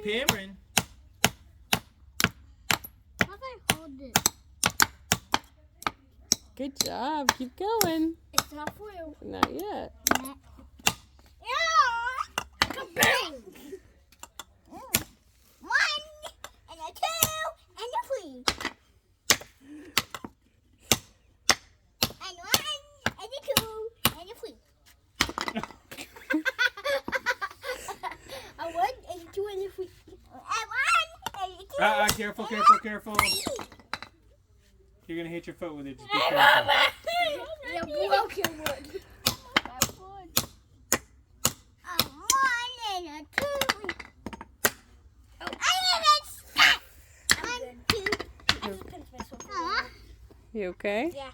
keep hammering. How do I hold it? Good job. Keep going. It's not for you. Not yet. Bang! One and a two and a three. And one and a two and a three. A one and a two and a three. And one and a two. Careful, careful, careful. You're gonna hit your foot with it. Just be careful. You broken one. One and a two. Oh, I haven't stopped. One, two. I just pinched myself. You okay? Yeah.